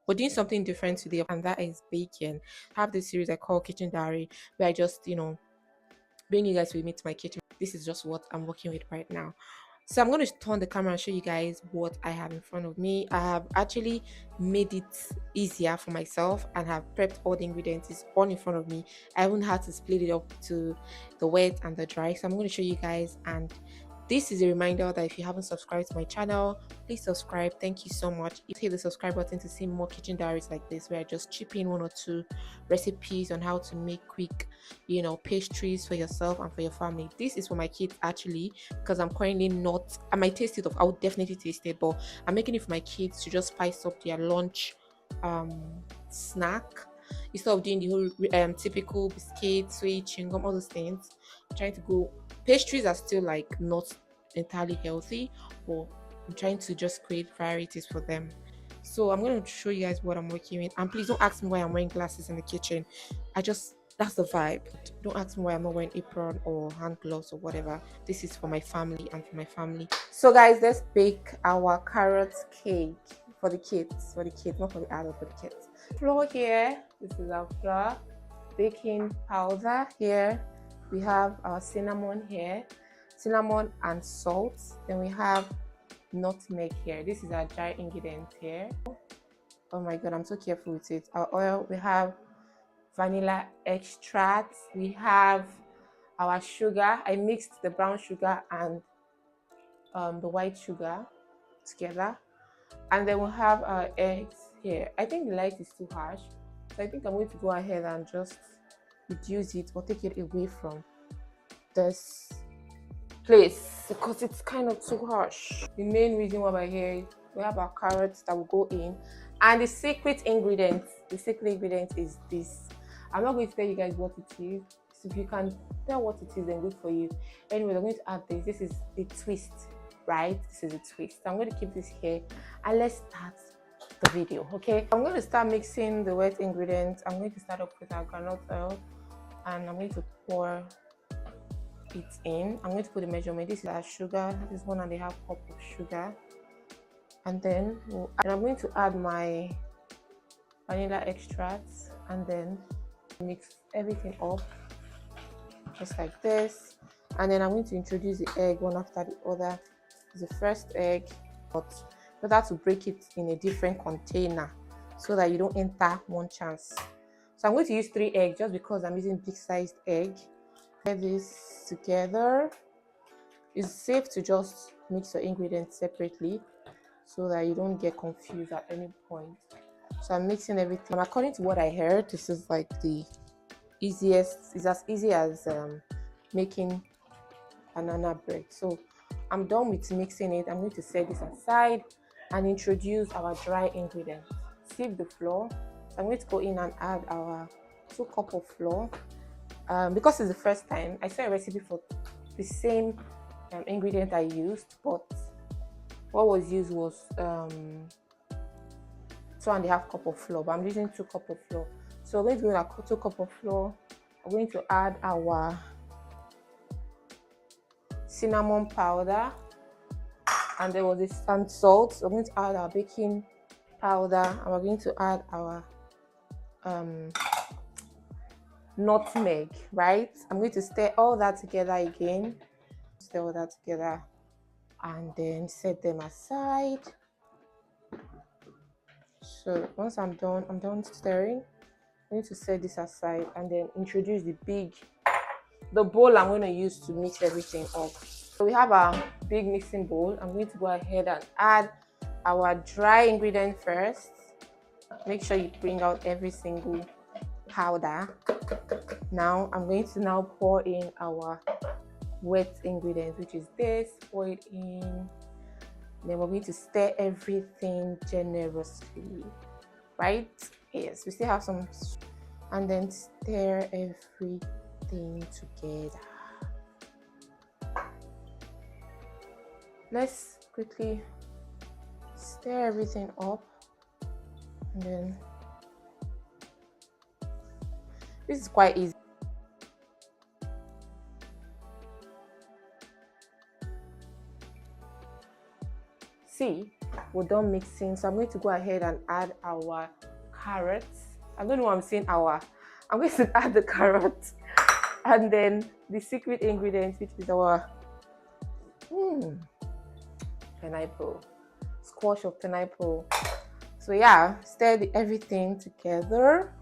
We're doing something different today, and that is baking. I have this series I call Kitchen Diary, where I just, bring you guys with me to my kitchen. This is just what I'm working with right now. So I'm going to turn the camera and show you guys what I have in front of me. I have actually made it easier for myself and have prepped all the ingredients. It's all in front of me. I haven't had to split it up to the wet and the dry. So I'm going to show you guys, and this is a reminder that if you haven't subscribed to my channel, please subscribe. Thank you so much. Hit the subscribe button to see more kitchen diaries like this, where I just chip in one or two recipes on how to make quick, pastries for yourself and for your family. This is for my kids actually, because I'm currently not, I might taste it, I would definitely taste it, but I'm making it for my kids to just spice up their lunch snack instead of doing the whole typical biscuit, sweet, chewing gum, all those things. I'm trying to go, pastries are still like not entirely healthy, but I'm trying to just create varieties for them. So I'm going to show you guys what I'm working with, and please don't ask me why I'm wearing glasses in the kitchen. That's the vibe. Don't ask me why I'm not wearing apron or hand gloves or whatever. This is for my family and for my family. So guys, let's bake our carrot cake for the kids. For the kids, not for the adults, for the kids. Flour here. This is our flour. Baking powder here. We have our cinnamon here. Cinnamon and salt. Then we have nutmeg here. This is our dry ingredient here. Oh my god, I'm so careful with it. Our oil. We have vanilla extract. We have our sugar. I mixed the brown sugar and the white sugar together, and then we'll have our eggs here. I think the light is too harsh, so I think I'm going to go ahead and just reduce it or take it away from this place because it's kind of too harsh. The main reason why we're here is we have our carrots that will go in, and the secret ingredient is this. I'm not going to tell you guys what it is, so if you can tell what it is, then good for you. Anyway, I'm going to add this. This is the twist, right? This is a twist. I'm going to keep this here, and let's start the video. Okay, I'm going to start mixing the wet ingredients. I'm going to start off with our granite oil, and I'm going to pour it in. I'm going to put the measurement. This is our sugar. This is 1.5 cup of sugar, and then I'm going to add my vanilla extract, and then mix everything up just like this. And then I'm going to introduce the egg one after the other. The first egg, but better to break it in a different container so that you don't enter one chance. So I'm going to use 3 eggs just because I'm using big sized egg. Get this together. It's safe to just mix your ingredients separately so that you don't get confused at any point. So I'm mixing everything. And according to what I heard, this is like the easiest. It's as easy as making banana bread. So I'm done with mixing it. I'm going to set this aside and introduce our dry ingredients. Sieve the flour. So I'm going to go in and add our 2 cups of flour. Because it's the first time, I saw a recipe for the same ingredient I used, but what was used was 2.5 cups of flour, but I'm using 2 cups of flour. So we're going to do 2 cups of flour. I'm going to add our cinnamon powder, and there was this and salt. So we're going to add our baking powder, and we're going to add our nutmeg, right? I'm going to stir all that together again. Stir all that together and then set them aside. So once I'm done stirring. I'm going to set this aside and then introduce the bowl I'm going to use to mix everything up. So we have our big mixing bowl. I'm going to go ahead and add our dry ingredient first. Make sure you bring out every single powder. Now I'm going to pour in our wet ingredients, which is this. Pour it in. Then we're going to stir everything generously, right? Yes, we still have some, and then stir everything together. Let's quickly stir everything up, and then this is quite easy. See, we're done mixing. So I'm going to go ahead and add our carrots. I don't know why I'm saying our. I'm going to add the carrots and then the secret ingredient, which is our pineapple, squash of pineapple. So yeah, stir everything together.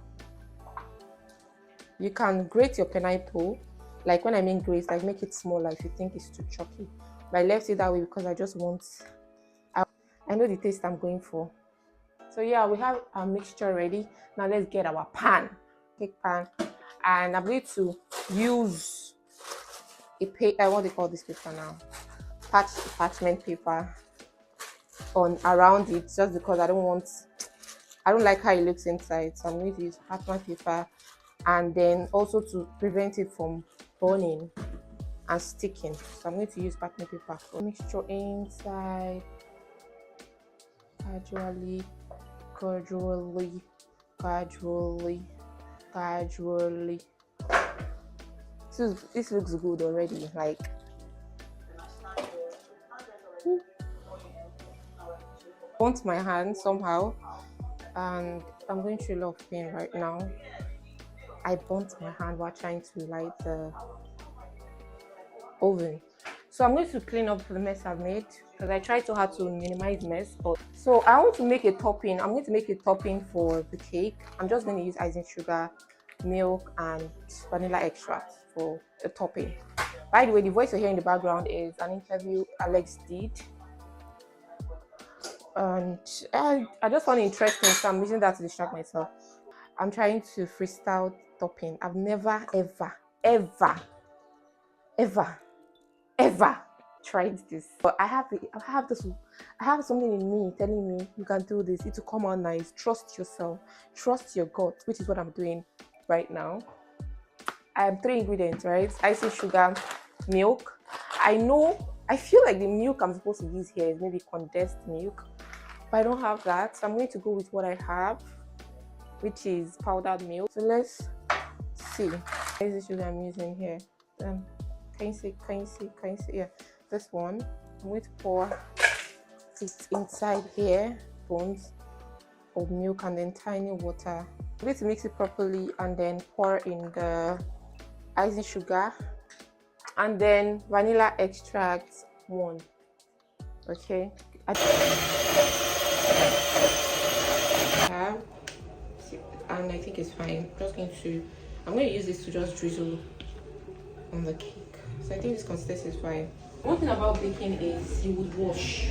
You can grate your pineapple, like when I mean grate, like make it smaller if you think it's too chalky. But I left it that way because I just want, I know the taste I'm going for. So yeah, we have our mixture ready. Now let's get our pan, cake pan, and I'm going to use a paper. What do they call this paper now? Parchment paper on around it, just because I don't like how it looks inside. So I'm going to use parchment paper, and then also to prevent it from burning and sticking. So I'm going to use parchment paper for mixture inside. Gradually. So this looks good already. Like, burnt my hand somehow, and I'm going through a lot of pain right now. I burnt my hand while trying to light the oven. So I'm going to clean up the mess I've made because I tried so hard to minimize mess. So I want to make a topping. I'm going to make a topping for the cake. I'm just going to use icing sugar, milk, and vanilla extract for the topping. By the way, the voice you hear in the background is an interview Alex did. And I just found it interesting, so I'm using that to distract myself. I'm trying to freestyle topping. I've never, ever tried this. But I have something in me telling me you can do this. It will come out nice. Trust yourself. Trust your gut, which is what I'm doing right now. I have 3 ingredients, right? Icing sugar, milk. I feel like the milk I'm supposed to use here is maybe condensed milk, but I don't have that. So I'm going to go with what I have, which is powdered milk. So let's see. Icing sugar I'm using here. Can you see? Yeah, this one. I'm going to pour it inside here, spoons of milk and then tiny water. I'm going to mix it properly and then pour in the icing sugar and then vanilla extract 1. Okay. And I think it's fine. I'm going to use this to just drizzle on the cake. So I think this consistency is fine. One thing about baking is you would wash.